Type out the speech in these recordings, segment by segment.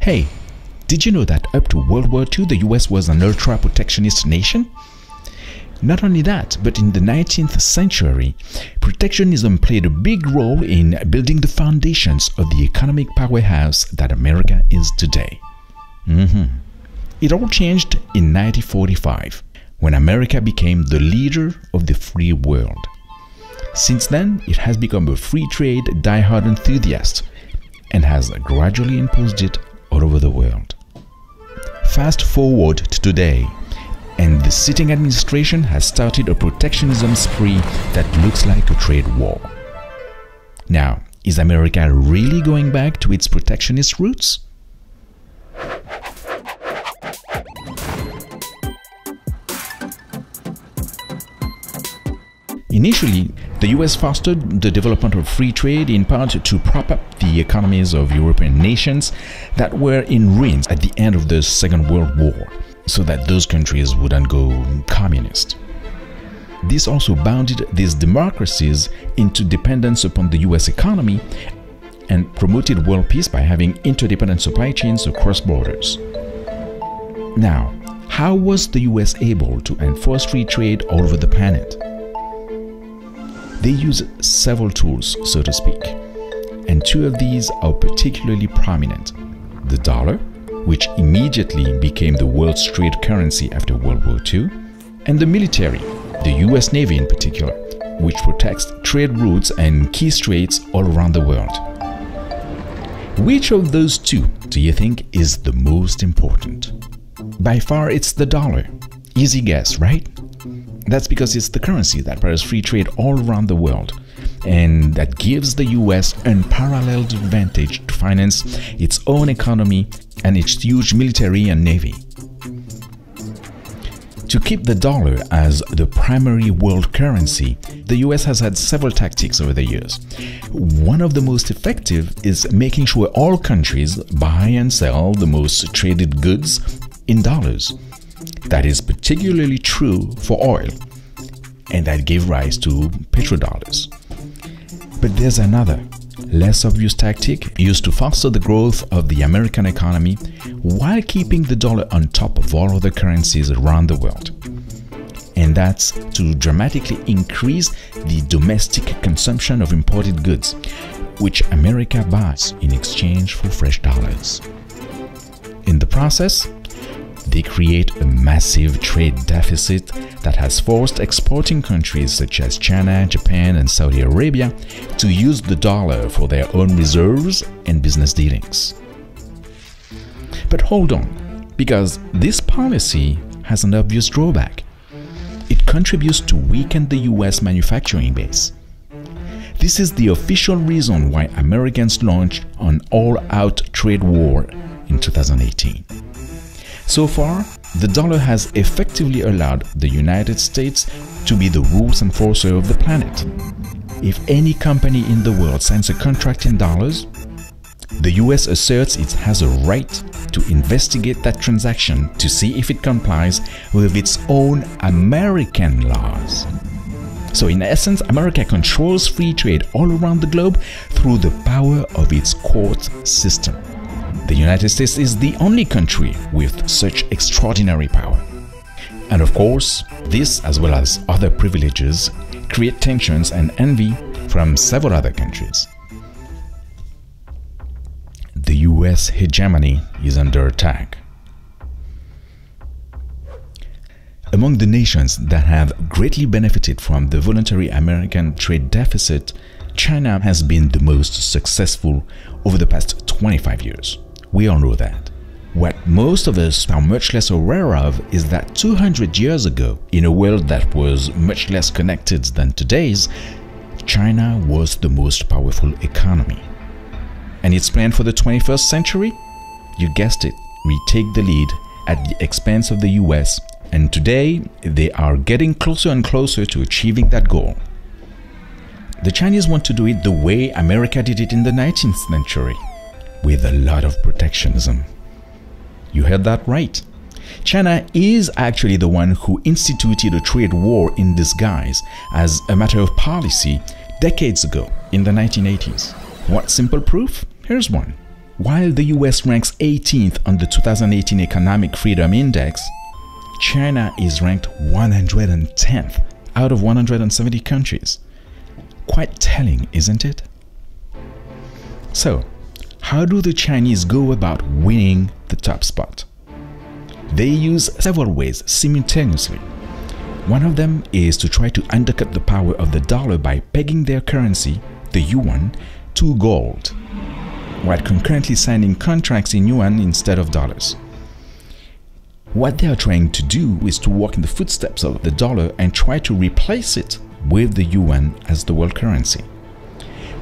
Hey, did you know that up to World War II, the US was an ultra-protectionist nation? Not only that, but in the 19th century, protectionism played a big role in building the foundations of the economic powerhouse that America is today. It all changed in 1945, when America became the leader of the free world. Since then, it has become a free trade die-hard enthusiast and has gradually imposed it all over the world. Fast forward to today, and the sitting administration has started a protectionism spree that looks like a trade war. Now, is America really going back to its protectionist roots? Initially, the US fostered the development of free trade in part to prop up the economies of European nations that were in ruins at the end of the Second World War, so that those countries wouldn't go communist. This also bounded these democracies into dependence upon the US economy and promoted world peace by having interdependent supply chains across borders. Now, how was the US able to enforce free trade all over the planet? They use several tools, so to speak, and two of these are particularly prominent: the dollar, which immediately became the world's trade currency after World War II, and the military, the US Navy in particular, which protects trade routes and key straits all around the world. Which of those two do you think is the most important? By far, it's the dollar. Easy guess, right? That's because it's the currency that powers free trade all around the world, and that gives the US unparalleled advantage to finance its own economy and its huge military and navy. To keep the dollar as the primary world currency, the US has had several tactics over the years. One of the most effective is making sure all countries buy and sell the most traded goods in dollars. That is particularly true for oil, and that gave rise to petrodollars. But there's another, less obvious tactic used to foster the growth of the American economy while keeping the dollar on top of all other currencies around the world. And that's to dramatically increase the domestic consumption of imported goods, which America buys in exchange for fresh dollars. In the process, they create a massive trade deficit that has forced exporting countries such as China, Japan, and Saudi Arabia to use the dollar for their own reserves and business dealings. But hold on, because this policy has an obvious drawback. It contributes to weaken the US manufacturing base. This is the official reason why Americans launched an all-out trade war in 2018. So far, the dollar has effectively allowed the United States to be the rules enforcer of the planet. If any company in the world signs a contract in dollars, the US asserts it has a right to investigate that transaction to see if it complies with its own American laws. So in essence, America controls free trade all around the globe through the power of its court system. The United States is the only country with such extraordinary power. And of course, this, as well as other privileges, create tensions and envy from several other countries. The US hegemony is under attack. Among the nations that have greatly benefited from the voluntary American trade deficit, China has been the most successful over the past 25 years. We all know that. What most of us are much less aware of is that 200 years ago, in a world that was much less connected than today's, China was the most powerful economy. And its plan for the 21st century? You guessed it, retake the lead at the expense of the US, and today they are getting closer and closer to achieving that goal. The Chinese want to do it the way America did it in the 19th century, with a lot of protectionism. You heard that right. China is actually the one who instituted a trade war in disguise as a matter of policy decades ago in the 1980s. What simple proof? Here's one. While the US ranks 18th on the 2018 Economic Freedom Index, China is ranked 110th out of 170 countries. Quite telling, isn't it? So, how do the Chinese go about winning the top spot? They use several ways simultaneously. One of them is to try to undercut the power of the dollar by pegging their currency, the yuan, to gold, while concurrently signing contracts in yuan instead of dollars. What they are trying to do is to walk in the footsteps of the dollar and try to replace it with the yuan as the world currency.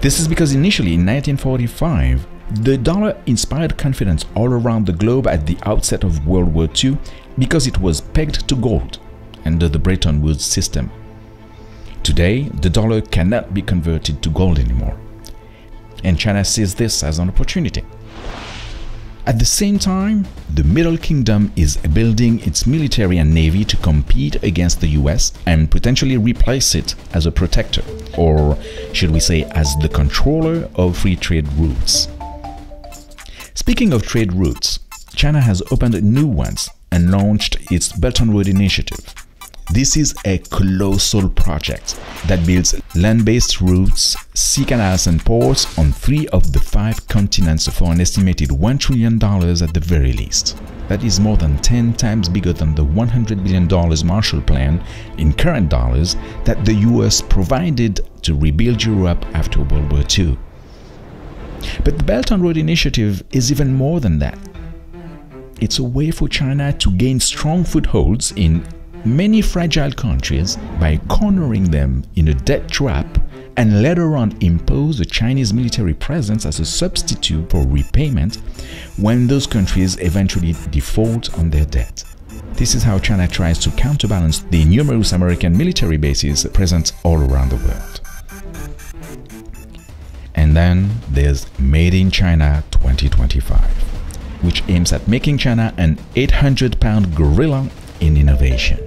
This is because initially in 1945, the dollar inspired confidence all around the globe at the outset of World War II because it was pegged to gold under the Bretton Woods system. Today, the dollar cannot be converted to gold anymore, and China sees this as an opportunity. At the same time, the Middle Kingdom is building its military and navy to compete against the US and potentially replace it as a protector, or should we say as the controller of free trade routes. Speaking of trade routes, China has opened new ones and launched its Belt and Road Initiative. This is a colossal project that builds land-based routes, sea canals and ports on 3 of the 5 continents for an estimated $1 trillion at the very least. That is more than 10 times bigger than the $100 billion Marshall Plan in current dollars that the US provided to rebuild Europe after World War II. But the Belt and Road Initiative is even more than that. It's a way for China to gain strong footholds in many fragile countries by cornering them in a debt trap and later on impose a Chinese military presence as a substitute for repayment when those countries eventually default on their debt. This is how China tries to counterbalance the numerous American military bases present all around the world. And then there's Made in China 2025, which aims at making China an 800-pound gorilla in innovation.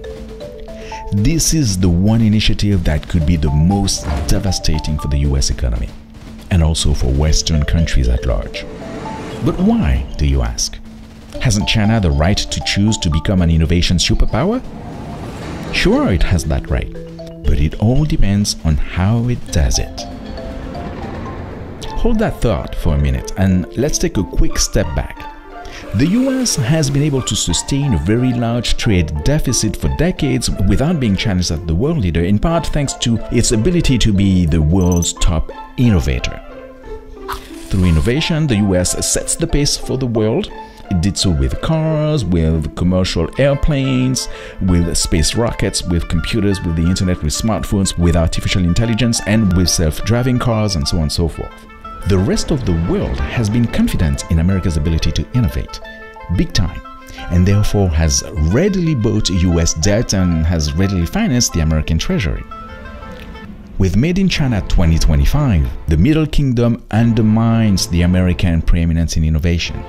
This is the one initiative that could be the most devastating for the US economy, and also for Western countries at large. But why, do you ask? Hasn't China the right to choose to become an innovation superpower? Sure, it has that right, but it all depends on how it does it. Hold that thought for a minute and let's take a quick step back. The US has been able to sustain a very large trade deficit for decades without being challenged as the world leader, in part thanks to its ability to be the world's top innovator. Through innovation, the US sets the pace for the world. It did so with cars, with commercial airplanes, with space rockets, with computers, with the internet, with smartphones, with artificial intelligence, and with self-driving cars, and so on and so forth. The rest of the world has been confident in America's ability to innovate, big time, and therefore has readily bought US debt and has readily financed the American Treasury. With Made in China 2025, the Middle Kingdom undermines the American preeminence in innovation.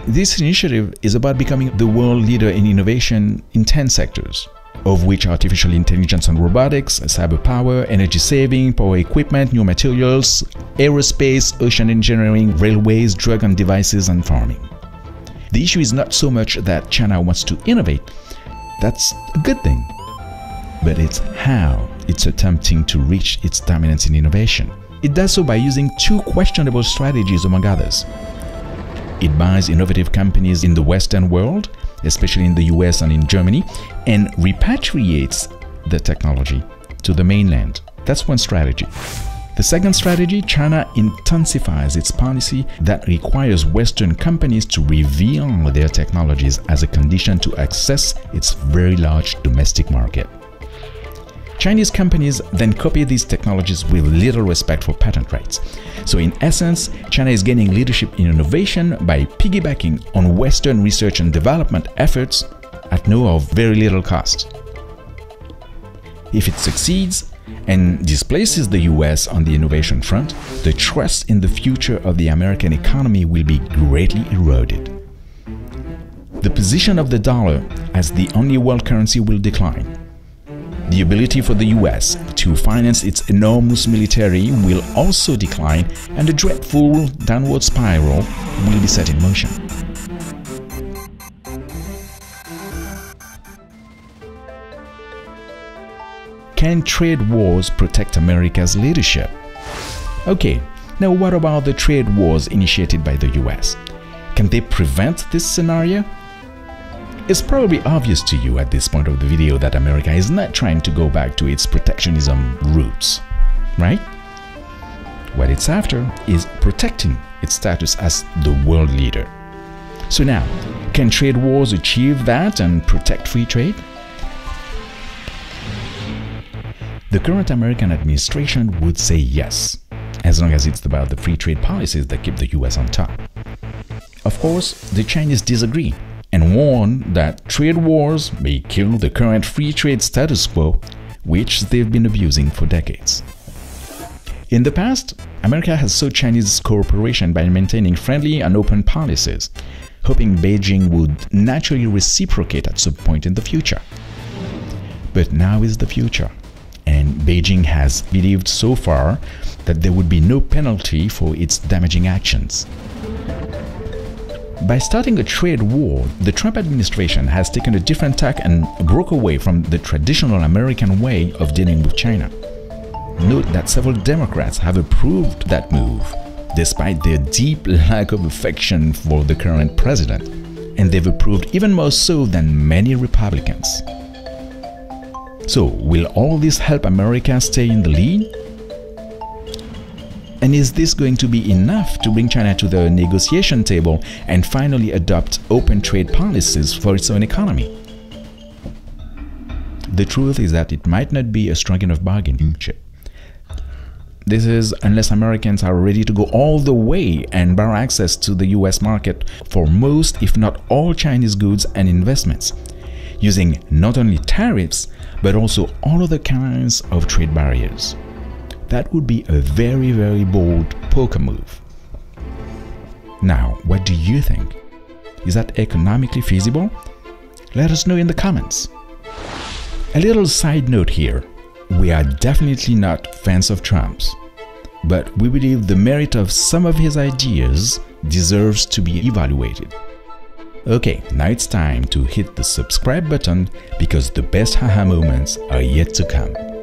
This initiative is about becoming the world leader in innovation in 10 sectors, of which artificial intelligence and robotics, cyber power, energy saving, power equipment, new materials, aerospace, ocean engineering, railways, drug and devices, and farming. The issue is not so much that China wants to innovate. That's a good thing. But it's how it's attempting to reach its dominance in innovation. It does so by using 2 questionable strategies among others. It buys innovative companies in the Western world, especially in the US and in Germany, and repatriates the technology to the mainland. That's one strategy. The second strategy, China intensifies its policy that requires Western companies to reveal their technologies as a condition to access its very large domestic market. Chinese companies then copy these technologies with little respect for patent rights. So in essence, China is gaining leadership in innovation by piggybacking on Western research and development efforts at no or very little cost. If it succeeds and displaces the US on the innovation front, the trust in the future of the American economy will be greatly eroded. The position of the dollar as the only world currency will decline. The ability for the US to finance its enormous military will also decline, and a dreadful downward spiral will be set in motion. Can trade wars protect America's leadership? Okay, now what about the trade wars initiated by the US? Can they prevent this scenario? It's probably obvious to you at this point of the video that America is not trying to go back to its protectionism roots, right? What it's after is protecting its status as the world leader. So now, can trade wars achieve that and protect free trade? The current American administration would say yes, as long as it's about the free trade policies that keep the US on top. Of course, the Chinese disagree and warn that trade wars may kill the current free trade status quo, which they've been abusing for decades. In the past, America has sought Chinese cooperation by maintaining friendly and open policies, hoping Beijing would naturally reciprocate at some point in the future. But now is the future, and Beijing has believed so far that there would be no penalty for its damaging actions. By starting a trade war, the Trump administration has taken a different tack and broke away from the traditional American way of dealing with China. Note that several Democrats have approved that move, despite their deep lack of affection for the current president, and they've approved even more so than many Republicans. So, will all this help America stay in the lead? And is this going to be enough to bring China to the negotiation table and finally adopt open trade policies for its own economy? The truth is that it might not be a strong enough bargaining chip. This is unless Americans are ready to go all the way and bar access to the US market for most, if not all, Chinese goods and investments, using not only tariffs, but also all other kinds of trade barriers. That would be a very, very bold poker move. Now, what do you think? Is that economically feasible? Let us know in the comments. A little side note here. We are definitely not fans of Trump's, but we believe the merit of some of his ideas deserves to be evaluated. Okay, now it's time to hit the subscribe button because the best haha moments are yet to come.